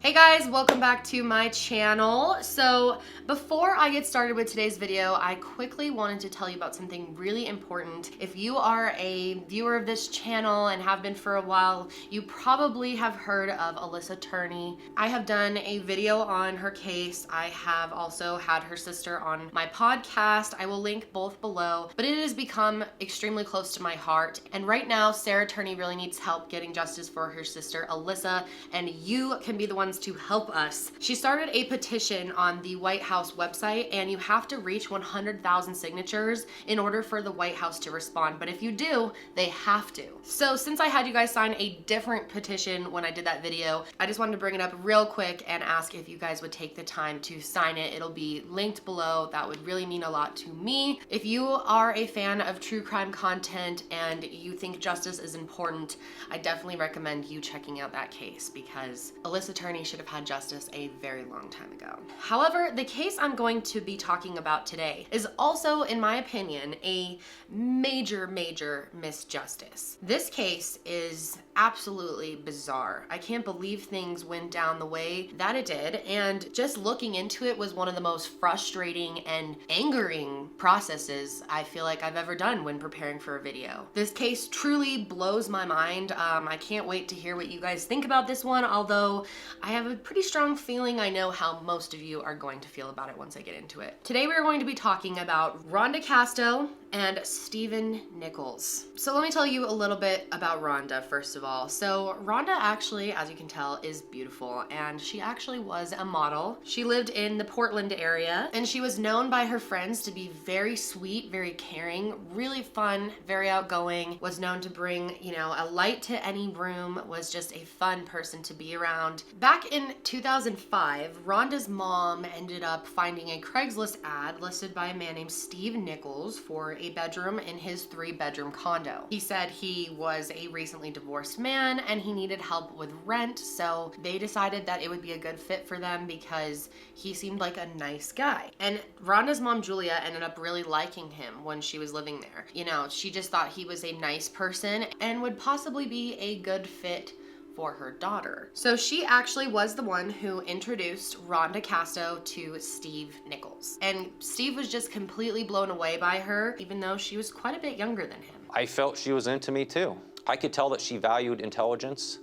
Hey guys, welcome back to my channel. So before I get started with today's video, I quickly wanted to tell you about something really important. If you are a viewer of this channel and have been for a while, you probably have heard of Alyssa Turney. I have done a video on her case. I have also had her sister on my podcast. I will link both below, but it has become extremely close to my heart. And right now, Sarah Turney really needs help getting justice for her sister, Alyssa, and you can be the one to help us. She started a petition on the White House website, and you have to reach 100,000 signatures in order for the White House to respond. But if you do, they have to. So since I had you guys sign a different petition when I did that video, I just wanted to bring it up real quick and ask if you guys would take the time to sign it. It'll be linked below. That would really mean a lot to me. If you are a fan of true crime content and you think justice is important, I definitely recommend you checking out that case because Alyssa Turney should have had justice a very long time ago. However, the case I'm going to be talking about today is also, in my opinion, a major misjustice. This case is absolutely bizarre. I can't believe things went down the way that it did, and just looking into it was one of the most frustrating and angering processes I feel like I've ever done when preparing for a video. This case truly blows my mind. I can't wait to hear what you guys think about this one, although I have a pretty strong feeling I know how most of you are going to feel about it once I get into it. Today we're going to be talking about Rhonda Casto and Stephen Nichols. So let me tell you a little bit about Rhonda first of all. So Rhonda actually, as you can tell, is beautiful, and she actually was a model. She lived in the Portland area, and she was known by her friends to be very sweet, very caring, really fun, very outgoing, was known to bring, a light to any room, was just a fun person to be around. Back in 2005, Rhonda's mom ended up finding a Craigslist ad listed by a man named Steve Nichols for a bedroom in his 3-bedroom condo. He said he was a recently divorced man and he needed help with rent, so they decided that it would be a good fit for them because he seemed like a nice guy. And Rhonda's mom, Julia, ended up really liking him when she was living there. She just thought he was a nice person and would possibly be a good fit for her daughter. So she actually was the one who introduced Rhonda Casto to Steve Nichols. And Steve was just completely blown away by her, even though she was quite a bit younger than him. I felt she was into me too. I could tell that she valued intelligence,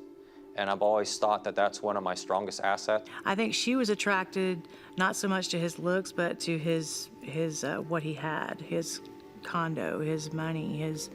and I've always thought that that's one of my strongest assets. I think she was attracted not so much to his looks, but to his what he had, his condo, his money, his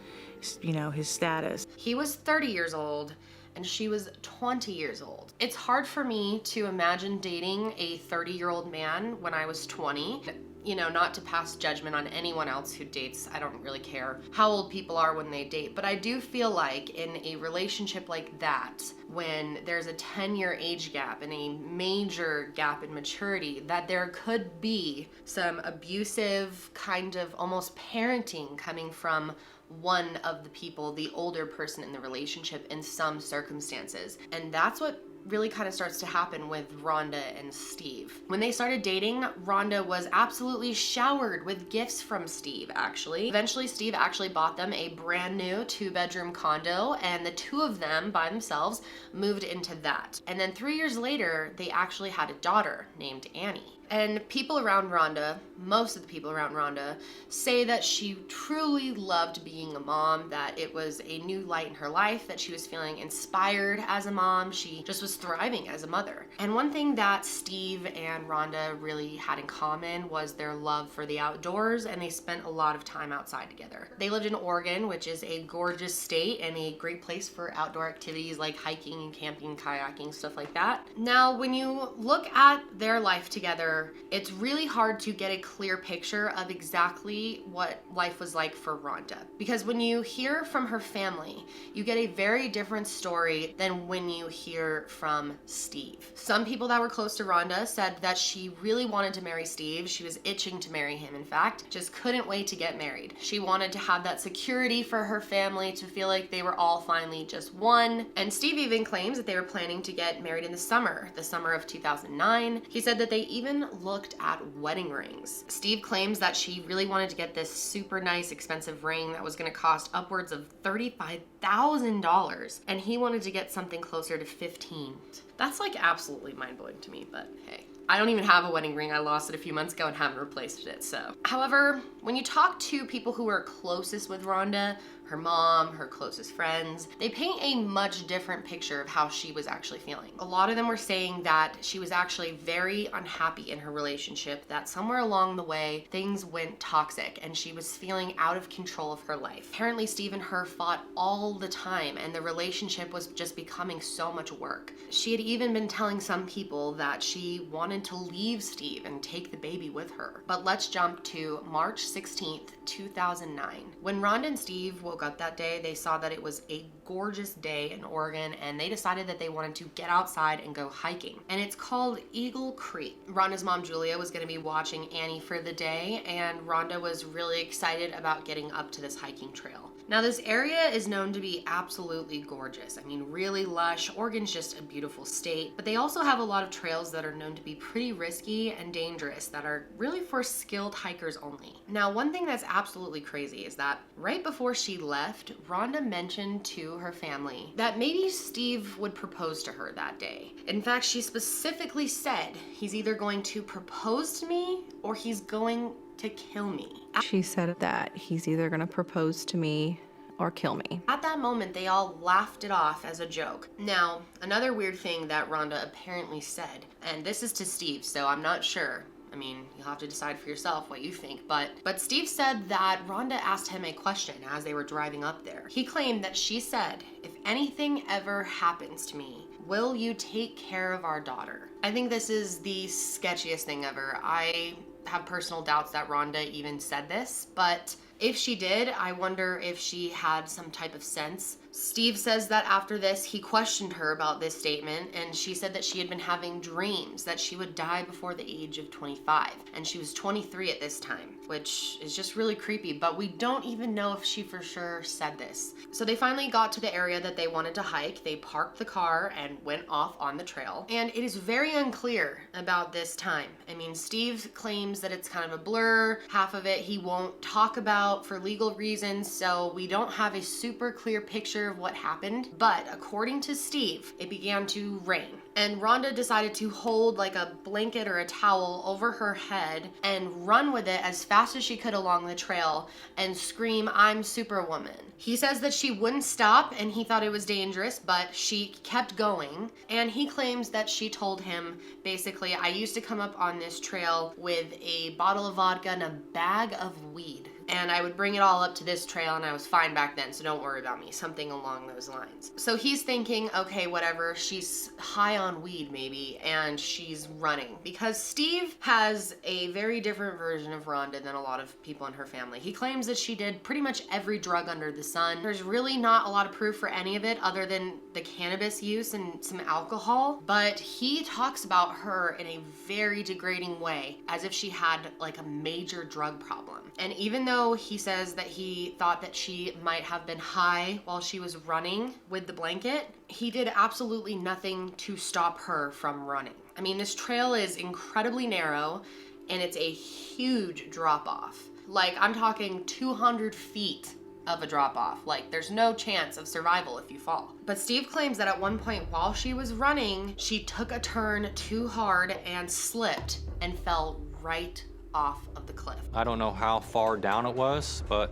status. He was 30 years old and she was 20 years old. It's hard for me to imagine dating a 30-year-old man when I was 20. Not to pass judgment on anyone else who dates. I don't really care how old people are when they date, but I do feel like in a relationship like that, when there's a 10-year age gap and a major gap in maturity, that there could be some abusive kind of almost parenting coming from one of the people, the older person in the relationship in some circumstances. And that's what really kind of starts to happen with Rhonda and Steve. When they started dating, Rhonda was absolutely showered with gifts from Steve, actually. Eventually, Steve actually bought them a brand new 2-bedroom condo, and the two of them by themselves moved into that. And then 3 years later, they actually had a daughter named Annie. And people around Rhonda, most of the people around Rhonda, say that she truly loved being a mom, that it was a new light in her life, that she was feeling inspired as a mom. She just was thriving as a mother. And one thing that Steve and Rhonda really had in common was their love for the outdoors, and they spent a lot of time outside together. They lived in Oregon, which is a gorgeous state and a great place for outdoor activities like hiking and camping, kayaking, stuff like that. Now, when you look at their life together, it's really hard to get a clear picture of exactly what life was like for Rhonda. Because when you hear from her family, you get a very different story than when you hear from Steve. Some people that were close to Rhonda said that she really wanted to marry Steve. She was itching to marry him, in fact, just couldn't wait to get married. She wanted to have that security for her family, to feel like they were all finally just one. And Steve even claims that they were planning to get married in the summer of 2009. He said that they even looked at wedding rings. Steve claims that she really wanted to get this super nice, expensive ring that was gonna cost upwards of $35,000, and he wanted to get something closer to $15,000. That's like absolutely mind-blowing to me, but hey. I don't even have a wedding ring. I lost it a few months ago and haven't replaced it, so. However, when you talk to people who are closest with Rhonda, her mom, her closest friends, they paint a much different picture of how she was actually feeling. A lot of them were saying that she was actually very unhappy in her relationship, that somewhere along the way, things went toxic and she was feeling out of control of her life. Apparently, Steve and her fought all the time and the relationship was just becoming so much work. She had even been telling some people that she wanted to leave Steve and take the baby with her. But let's jump to March 16th, 2009. When Rhonda and Steve woke up that day, they saw that it was a gorgeous day in Oregon and they decided that they wanted to get outside and go hiking. And it's called Eagle Creek. Rhonda's mom, Julia, was gonna be watching Annie for the day, and Rhonda was really excited about getting up to this hiking trail. Now, this area is known to be absolutely gorgeous. I mean, really lush. Oregon's just a beautiful state, but they also have a lot of trails that are known to be pretty risky and dangerous that are really for skilled hikers only. Now, one thing that's absolutely crazy is that right before she left, Rhonda mentioned to her family that maybe Steve would propose to her that day. In fact, she specifically said, he's either going to propose to me or he's going to kill me. She said that he's either gonna propose to me or kill me. At that moment, they all laughed it off as a joke. Now, another weird thing that Rhonda apparently said, and this is to Steve, so I'm not sure. I mean, you'll have to decide for yourself what you think, but Steve said that Rhonda asked him a question as they were driving up there. He claimed that she said, "If anything ever happens to me, will you take care of our daughter?" I think this is the sketchiest thing ever. I have personal doubts that Rhonda even said this, but if she did, I wonder if she had some type of sense. Steve says that after this, he questioned her about this statement, and she said that she had been having dreams that she would die before the age of 25, and she was 23 at this time, which is just really creepy, but we don't even know if she for sure said this. So they finally got to the area that they wanted to hike. They parked the car and went off on the trail, and it is very unclear about this time. I mean, Steve claims that it's kind of a blur. Half of it he won't talk about for legal reasons, so we don't have a super clear picture of what happened, but according to Steve, it began to rain. And Rhonda decided to hold like a blanket or a towel over her head and run with it as fast as she could along the trail and scream, "I'm Superwoman." He says that she wouldn't stop and he thought it was dangerous, but she kept going. And he claims that she told him, basically, "I used to come up on this trail with a bottle of vodka and a bag of weed. And I would bring it all up to this trail and I was fine back then, so don't worry about me," something along those lines. So he's thinking, okay, whatever, she's high on weed maybe, and she's running. Because Steve has a very different version of Rhonda than a lot of people in her family. He claims that she did pretty much every drug under the sun. There's really not a lot of proof for any of it other than the cannabis use and some alcohol, but he talks about her in a very degrading way, as if she had like a major drug problem. And even though he says that he thought that she might have been high while she was running with the blanket, he did absolutely nothing to stop her from running. I mean, this trail is incredibly narrow and it's a huge drop off. Like, I'm talking 200 feet of a drop off. Like, there's no chance of survival if you fall. But Steve claims that at one point while she was running, she took a turn too hard and slipped and fell right off of the cliff. I don't know how far down it was, but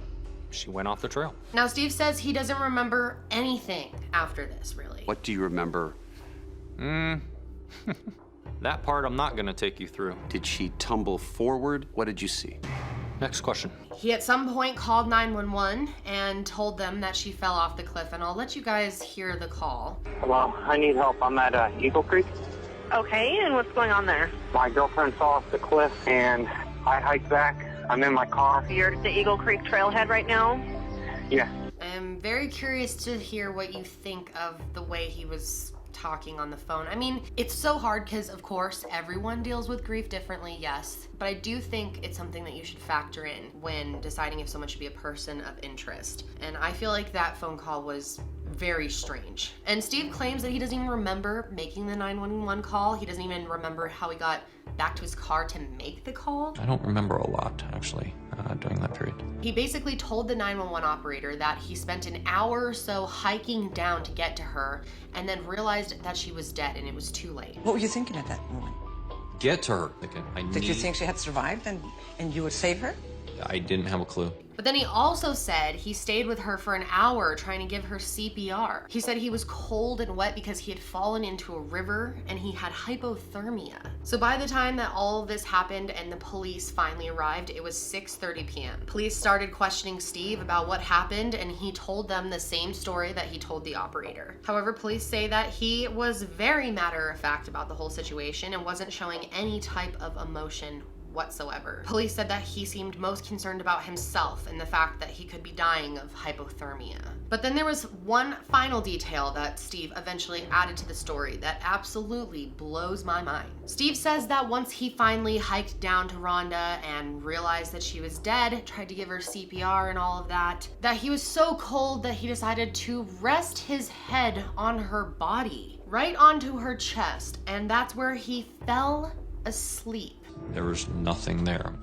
she went off the trail. Now, Steve says he doesn't remember anything after this, really. What do you remember? That part I'm not gonna take you through. Did she tumble forward? What did you see? Next question. He at some point called 911 and told them that she fell off the cliff, and I'll let you guys hear the call. Well, I need help. I'm at Eagle Creek. Okay, and what's going on there? My girlfriend fell off the cliff, and I hiked back. I'm in my car. You're at the Eagle Creek trailhead right now? Yeah. I'm very curious to hear what you think of the way he was talking on the phone. I mean, it's so hard because, of course, everyone deals with grief differently, yes. But I do think it's something that you should factor in when deciding if someone should be a person of interest. And I feel like that phone call was very strange. And Steve claims that he doesn't even remember making the 911 call. He doesn't even remember how he got back to his car to make the call. I don't remember a lot, actually, during that period. He basically told the 911 operator that he spent an hour or so hiking down to get to her and then realized that she was dead and it was too late. What were you thinking at that moment? Get to her. Did you think she had survived and you would save her? I didn't have a clue. But then he also said he stayed with her for an hour trying to give her CPR. He said he was cold and wet because he had fallen into a river and he had hypothermia. So by the time that all of this happened and the police finally arrived, it was 6:30 p.m. Police started questioning Steve about what happened and he told them the same story that he told the operator. However, police say that he was very matter-of-fact about the whole situation and wasn't showing any type of emotion whatsoever. Police said that he seemed most concerned about himself and the fact that he could be dying of hypothermia. But then there was one final detail that Steve eventually added to the story that absolutely blows my mind. Steve says that once he finally hiked down to Rhonda and realized that she was dead, tried to give her CPR and all of that he was so cold that he decided to rest his head on her body, right onto her chest, and that's where he fell asleep. There was nothing there.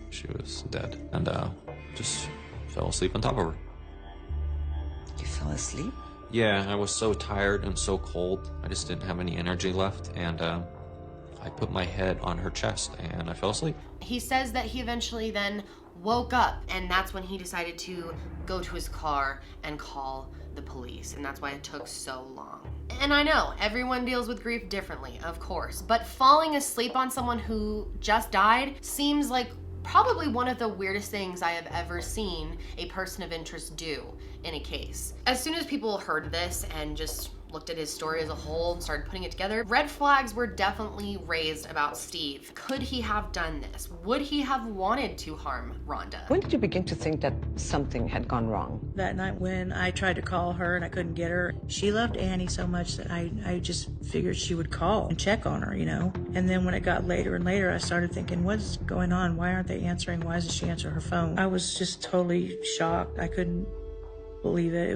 She was dead, and just fell asleep on top of her. You fell asleep? Yeah, I was so tired and so cold. I just didn't have any energy left, and I put my head on her chest, and I fell asleep. He says that he eventually then woke up, and that's when he decided to go to his car and call the police, and that's why it took so long. And I know everyone deals with grief differently, of course, but falling asleep on someone who just died seems like probably one of the weirdest things I have ever seen a person of interest do in a case. As soon as people heard this and just looked at his story as a whole and started putting it together, red flags were definitely raised about Steve. Could he have done this? Would he have wanted to harm Rhonda? When did you begin to think that something had gone wrong? That night when I tried to call her and I couldn't get her, she loved Annie so much that I just figured she would call and check on her, you know? And then when it got later and later, I started thinking, what's going on? Why aren't they answering? Why doesn't she answer her phone? I was just totally shocked. I couldn't believe it.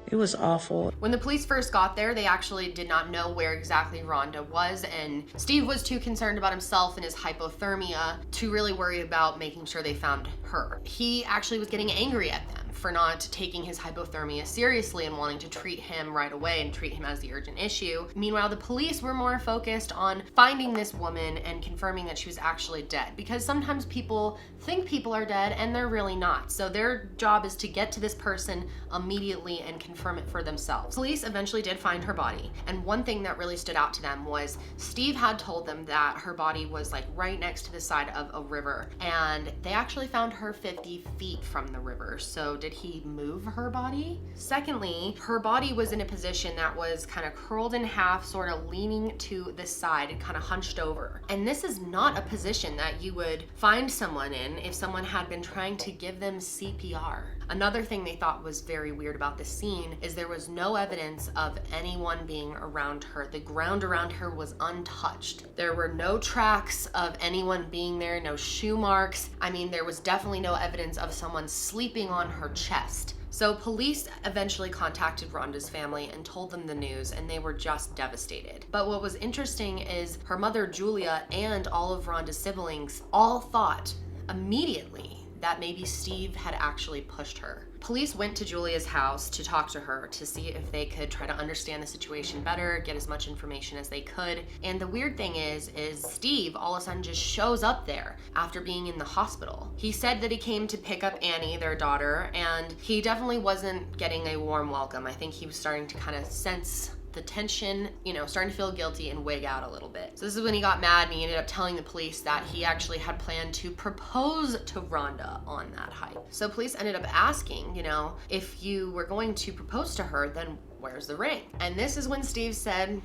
It was awful. When the police first got there, they actually did not know where exactly Rhonda was, and Steve was too concerned about himself and his hypothermia to really worry about making sure they found her. He actually was getting angry at them for not taking his hypothermia seriously and wanting to treat him right away and treat him as the urgent issue. Meanwhile, the police were more focused on finding this woman and confirming that she was actually dead, because sometimes people think people are dead and they're really not. So their job is to get to this person immediately and confirm it for themselves. Police eventually did find her body, and one thing that really stood out to them was Steve had told them that her body was like right next to the side of a river, and they actually found her 50 feet from the river. So did he move her body? Secondly, her body was in a position that was kind of curled in half, sort of leaning to the side and kind of hunched over. And this is not a position that you would find someone in if someone had been trying to give them CPR. Another thing they thought was very weird about the scene is there was no evidence of anyone being around her. The ground around her was untouched. There were no tracks of anyone being there, no shoe marks. I mean, there was definitely no evidence of someone sleeping on her chest. So police eventually contacted Rhonda's family and told them the news, and they were just devastated. But what was interesting is her mother, Julia, and all of Rhonda's siblings all thought immediately that maybe Steve had actually pushed her. Police went to Julia's house to talk to her to see if they could try to understand the situation better, get as much information as they could. And the weird thing is Steve all of a sudden just shows up there after being in the hospital. He said that he came to pick up Annie, their daughter, and he definitely wasn't getting a warm welcome. I think he was starting to kind of sense the tension, starting to feel guilty and wig out a little bit. So this is when he got mad and he ended up telling the police that he actually had planned to propose to Rhonda on that hike. So police ended up asking, if you were going to propose to her, then where's the ring? And this is when Steve said,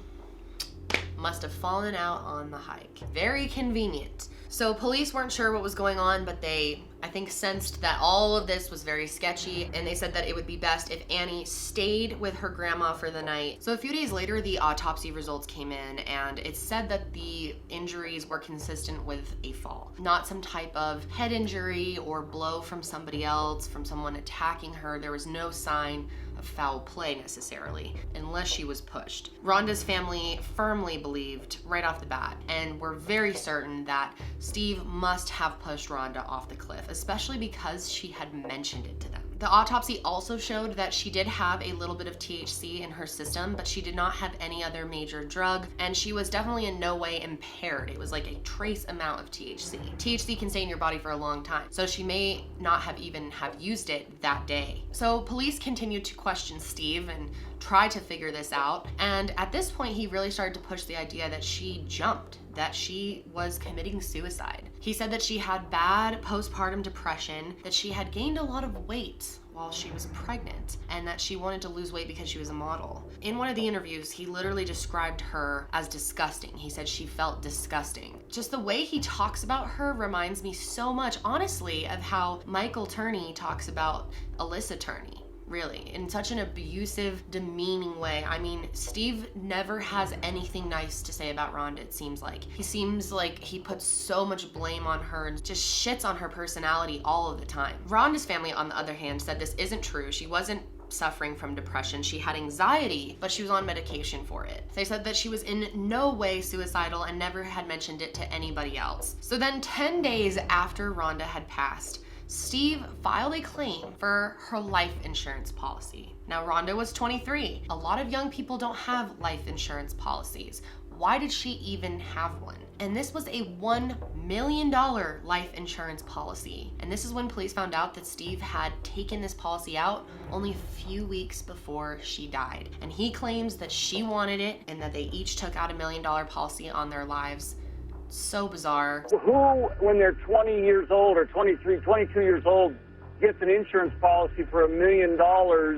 must have fallen out on the hike. Very convenient. So police weren't sure what was going on, but they, I think, sensed that all of this was very sketchy, and they said that it would be best if Annie stayed with her grandma for the night. So a few days later, the autopsy results came in, and it said that the injuries were consistent with a fall. Not some type of head injury or blow from somebody else, from someone attacking her. There was no sign of foul play necessarily, unless she was pushed. Rhonda's family firmly believed right off the bat, and were very certain that Steve must have pushed Rhonda off the cliff, especially because she had mentioned it to them. The autopsy also showed that she did have a little bit of THC in her system, but she did not have any other major drug, and she was definitely in no way impaired. It was like a trace amount of THC. THC can stay in your body for a long time, so she may not have even have used it that day. So police continued to question Steve and try to figure this out, and at this point he really started to push the idea that she jumped, that she was committing suicide. He said that she had bad postpartum depression, that she had gained a lot of weight while she was pregnant, and that she wanted to lose weight because she was a model. In one of the interviews, he literally described her as disgusting. He said she felt disgusting. Just the way he talks about her reminds me so much, honestly, of how Michael Turney talks about Alyssa Turney. Really, in such an abusive, demeaning way. I mean, Steve never has anything nice to say about Rhonda, it seems like. He seems like he puts so much blame on her and just shits on her personality all of the time. Rhonda's family, on the other hand, said this isn't true. She wasn't suffering from depression. She had anxiety, but she was on medication for it. They said that she was in no way suicidal and never had mentioned it to anybody else. So then 10 days after Rhonda had passed, Steve filed a claim for her life insurance policy. Now, Rhonda was 23. A lot of young people don't have life insurance policies. Why did she even have one? And this was a $1 million life insurance policy. And this is when police found out that Steve had taken this policy out only a few weeks before she died. And he claims that she wanted it and that they each took out a $1 million policy on their lives. So bizarre. Who, when they're 20 years old or 23, 22 years old, gets an insurance policy for $1 million?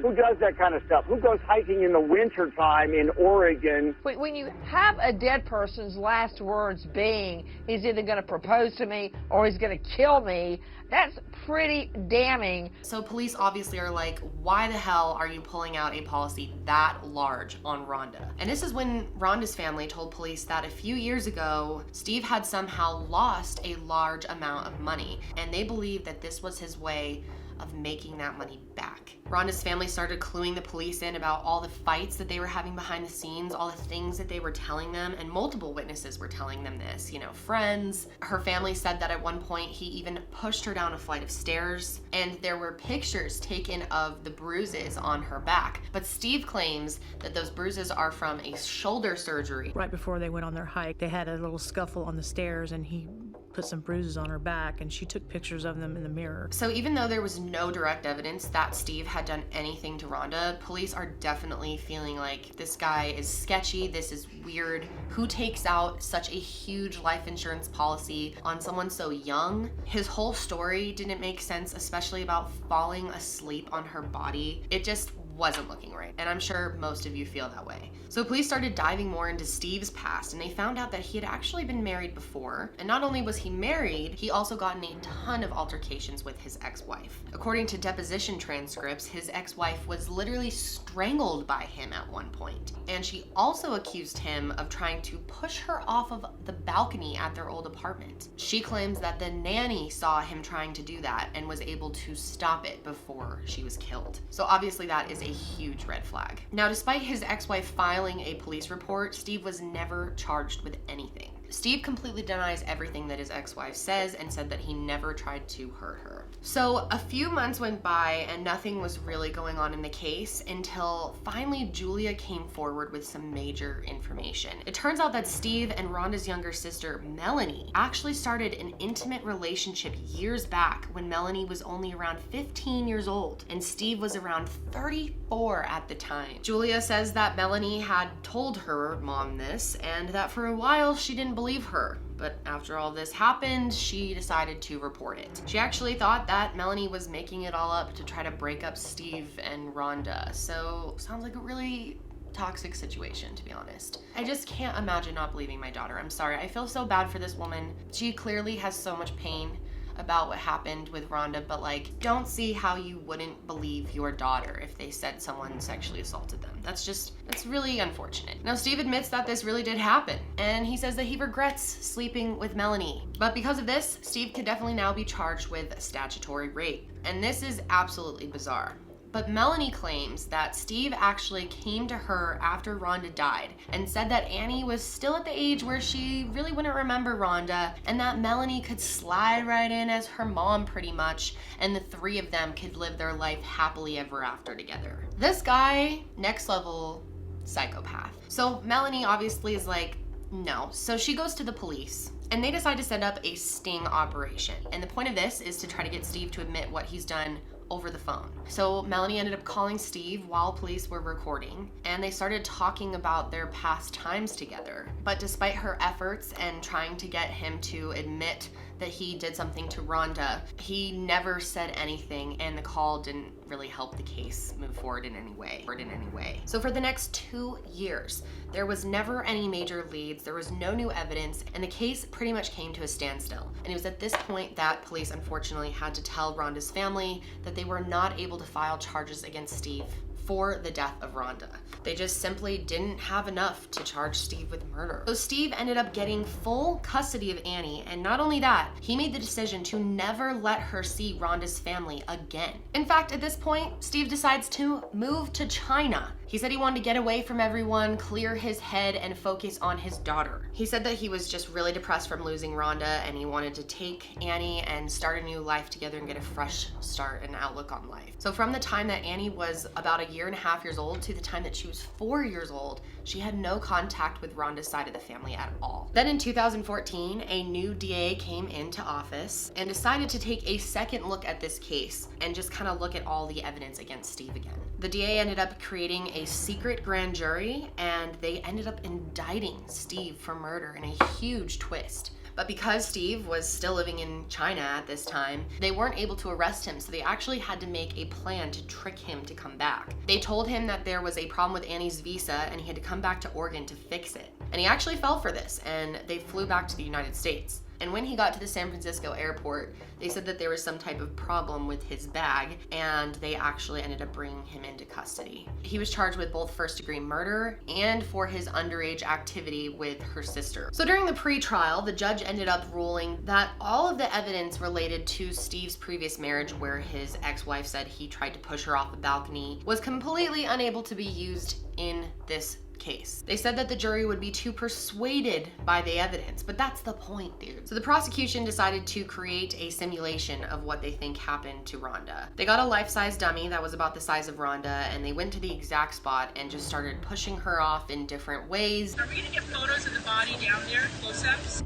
Who does that kind of stuff? Who goes hiking in the wintertime in Oregon? When you have a dead person's last words being, he's either going to propose to me or he's going to kill me, that's pretty damning. So police obviously are like, why the hell are you pulling out a policy that large on Rhonda? And this is when Rhonda's family told police that a few years ago, Steve had somehow lost a large amount of money, and they believed that this was his way of making that money back. Rhonda's family started cluing the police in about all the fights that they were having behind the scenes, all the things that they were telling them, and multiple witnesses were telling them this, you know, friends. Her family said that at one point he even pushed her down a flight of stairs, and there were pictures taken of the bruises on her back. But Steve claims that those bruises are from a shoulder surgery. Right before they went on their hike, they had a little scuffle on the stairs, and he put some bruises on her back, and she took pictures of them in the mirror. So even though there was no direct evidence that Steve had done anything to Rhonda, police are definitely feeling like this guy is sketchy, this is weird. Who takes out such a huge life insurance policy on someone so young? His whole story didn't make sense, especially about falling asleep on her body. It just wasn't looking right, and I'm sure most of you feel that way. So police started diving more into Steve's past, and they found out that he had actually been married before, and not only was he married, he also got in a ton of altercations with his ex-wife. According to deposition transcripts, his ex-wife was literally strangled by him at one point, and she also accused him of trying to push her off of the balcony at their old apartment. She claims that the nanny saw him trying to do that and was able to stop it before she was killed. So obviously that is a huge red flag. Now, despite his ex-wife filing a police report, Steve was never charged with anything. Steve completely denies everything that his ex-wife says and said that he never tried to hurt her. So a few months went by and nothing was really going on in the case until finally Julia came forward with some major information. It turns out that Steve and Rhonda's younger sister, Melanie, actually started an intimate relationship years back when Melanie was only around 15 years old and Steve was around 34 at the time. Julia says that Melanie had told her mom this and that for a while she didn't believe her. But after all this happened, she decided to report it. She actually thought that Melanie was making it all up to try to break up Steve and Rhonda. So sounds like a really toxic situation, to be honest. I just can't imagine not believing my daughter. I'm sorry. I feel so bad for this woman. She clearly has so much pain about what happened with Rhonda, but like, don't see how you wouldn't believe your daughter if they said someone sexually assaulted them. That's really unfortunate. Now, Steve admits that this really did happen, and he says that he regrets sleeping with Melanie. But because of this, Steve could definitely now be charged with statutory rape. And this is absolutely bizarre. But Melanie claims that Steve actually came to her after Rhonda died and said that Annie was still at the age where she really wouldn't remember Rhonda, and that Melanie could slide right in as her mom pretty much, and the three of them could live their life happily ever after together. This guy, next level psychopath. So Melanie obviously is like, no. So she goes to the police, and they decide to set up a sting operation. And the point of this is to try to get Steve to admit what he's done over the phone. So Melanie ended up calling Steve while police were recording, and they started talking about their past times together. But despite her efforts and trying to get him to admit that he did something to Rhonda, he never said anything, and the call didn't really help the case move forward in any way. So for the next 2 years, there was never any major leads, there was no new evidence, and the case pretty much came to a standstill. And it was at this point that police unfortunately had to tell Rhonda's family that they were not able to file charges against Steve for the death of Rhonda. They just simply didn't have enough to charge Steve with murder. So Steve ended up getting full custody of Annie, and not only that, he made the decision to never let her see Rhonda's family again. In fact, at this point, Steve decides to move to China. He said he wanted to get away from everyone, clear his head, and focus on his daughter. He said that he was just really depressed from losing Rhonda, and he wanted to take Annie and start a new life together and get a fresh start and outlook on life. So from the time that Annie was about 1.5 years old to the time that she was 4 years old, she had no contact with Rhonda's side of the family at all. Then in 2014, a new DA came into office and decided to take a second look at this case and just kind of look at all the evidence against Steve again. The DA ended up creating a secret grand jury, and they ended up indicting Steve for murder in a huge twist. But because Steve was still living in China at this time, they weren't able to arrest him, so they actually had to make a plan to trick him to come back. They told him that there was a problem with Annie's visa and he had to come back to Oregon to fix it. And he actually fell for this, and they flew back to the United States. And when he got to the San Francisco airport, they said that there was some type of problem with his bag, and they actually ended up bringing him into custody. He was charged with both first-degree murder and for his underage activity with her sister. So during the pre-trial, the judge ended up ruling that all of the evidence related to Steve's previous marriage, where his ex-wife said he tried to push her off the balcony, was completely unable to be used in this case. They said that the jury would be too persuaded by the evidence, but that's the point, dude. So the prosecution decided to create a simulation of what they think happened to Rhonda. They got a life-size dummy that was about the size of Rhonda, and they went to the exact spot and just started pushing her off in different ways. Are we gonna get photos of the body down there, close-ups?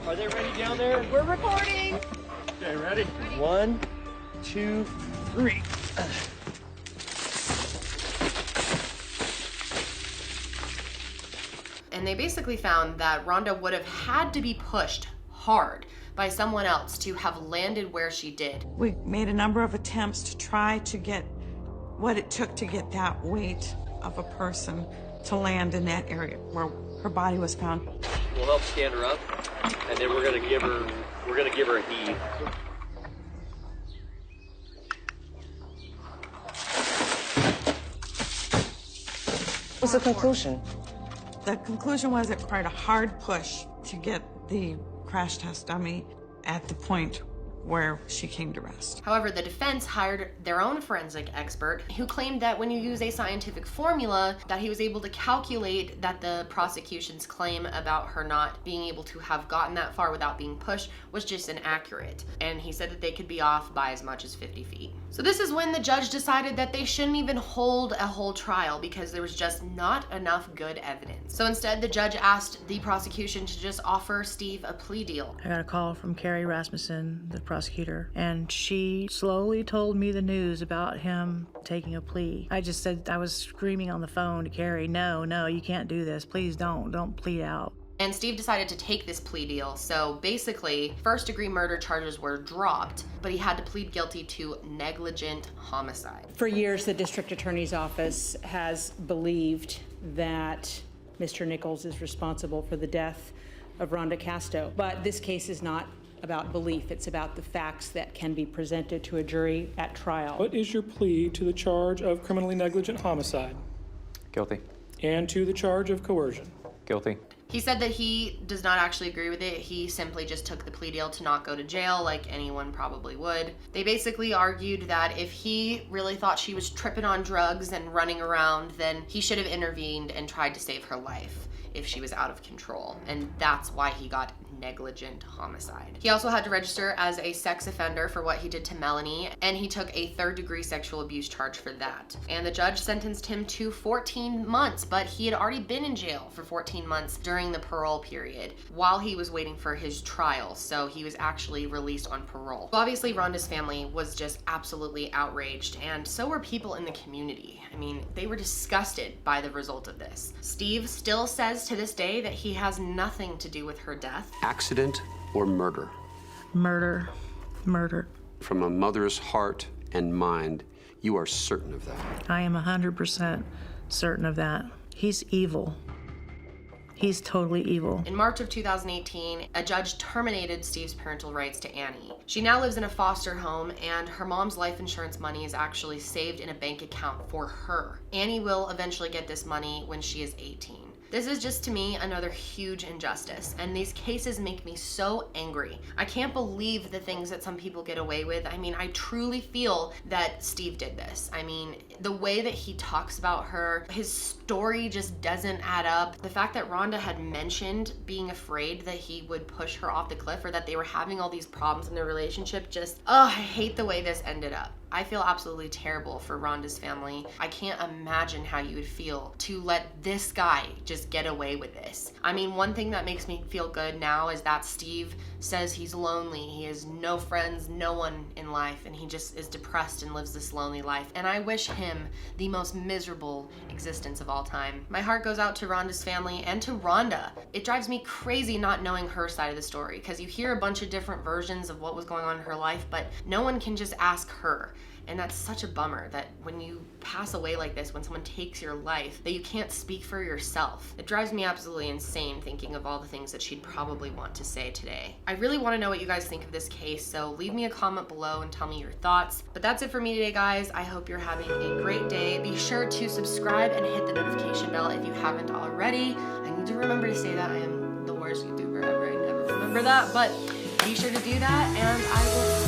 Are they ready down there? We're recording. Okay, ready? 1, 2, 3. And they basically found that Rhonda would have had to be pushed hard by someone else to have landed where she did. We made a number of attempts to try to get what it took to get that weight of a person to land in that area where her body was found. We'll help stand her up, and then we're gonna give her a heave. What's the conclusion? The conclusion was it required a hard push to get the crash test dummy at the point where she came to rest. However, the defense hired their own forensic expert who claimed that when you use a scientific formula, that he was able to calculate that the prosecution's claim about her not being able to have gotten that far without being pushed was just inaccurate. And he said that they could be off by as much as 50 feet. So this is when the judge decided that they shouldn't even hold a whole trial because there was just not enough good evidence. So instead, the judge asked the prosecution to just offer Steve a plea deal. I got a call from Carrie Rasmussen, the prosecutor, and she slowly told me the news about him taking a plea. I just said, I was screaming on the phone to Carrie, no, you can't do this. Please don't plead out. And Steve decided to take this plea deal. So basically, first-degree murder charges were dropped, but he had to plead guilty to negligent homicide. For years, the district attorney's office has believed that Mr. Nichols is responsible for the death of Rhonda Casto. But this case is not about belief. It's about the facts that can be presented to a jury at trial. What is your plea to the charge of criminally negligent homicide? Guilty. And to the charge of coercion? Guilty. He said that he does not actually agree with it. He simply just took the plea deal to not go to jail like anyone probably would. They basically argued that if he really thought she was tripping on drugs and running around, then he should have intervened and tried to save her life if she was out of control. And that's why he got negligent homicide. He also had to register as a sex offender for what he did to Melanie, and he took a third-degree sexual abuse charge for that. And the judge sentenced him to 14 months, but he had already been in jail for 14 months during the parole period while he was waiting for his trial, so he was actually released on parole. So obviously Rhonda's family was just absolutely outraged, and so were people in the community. I mean, they were disgusted by the result of this. Steve still says to this day that he has nothing to do with her death. Accident or murder? Murder. Murder. From a mother's heart and mind, you are certain of that. I am 100% certain of that. He's evil. He's totally evil. In March of 2018, a judge terminated Steve's parental rights to Annie. She now lives in a foster home, and her mom's life insurance money is actually saved in a bank account for her. Annie will eventually get this money when she is 18. This is just, to me, another huge injustice, and these cases make me so angry. I can't believe the things that some people get away with. I mean, I truly feel that Steve did this. I mean, the way that he talks about her, his story just doesn't add up. The fact that Rhonda had mentioned being afraid that he would push her off the cliff, or that they were having all these problems in their relationship, just, I hate the way this ended up. I feel absolutely terrible for Rhonda's family. I can't imagine how you would feel to let this guy just get away with this. I mean, one thing that makes me feel good now is that Steve says he's lonely. He has no friends, no one in life, and he just is depressed and lives this lonely life. And I wish him the most miserable existence of all time. My heart goes out to Rhonda's family and to Rhonda. It drives me crazy not knowing her side of the story, because you hear a bunch of different versions of what was going on in her life, but no one can just ask her. And that's such a bummer, that when you pass away like this, when someone takes your life, that you can't speak for yourself. It drives me absolutely insane thinking of all the things that she'd probably want to say today. I really want to know what you guys think of this case, so leave me a comment below and tell me your thoughts. But that's it for me today, guys. I hope you're having a great day. Be sure to subscribe and hit the notification bell if you haven't already. I need to remember to say that. I am the worst YouTuber ever. I never remember that, but be sure to do that, and I will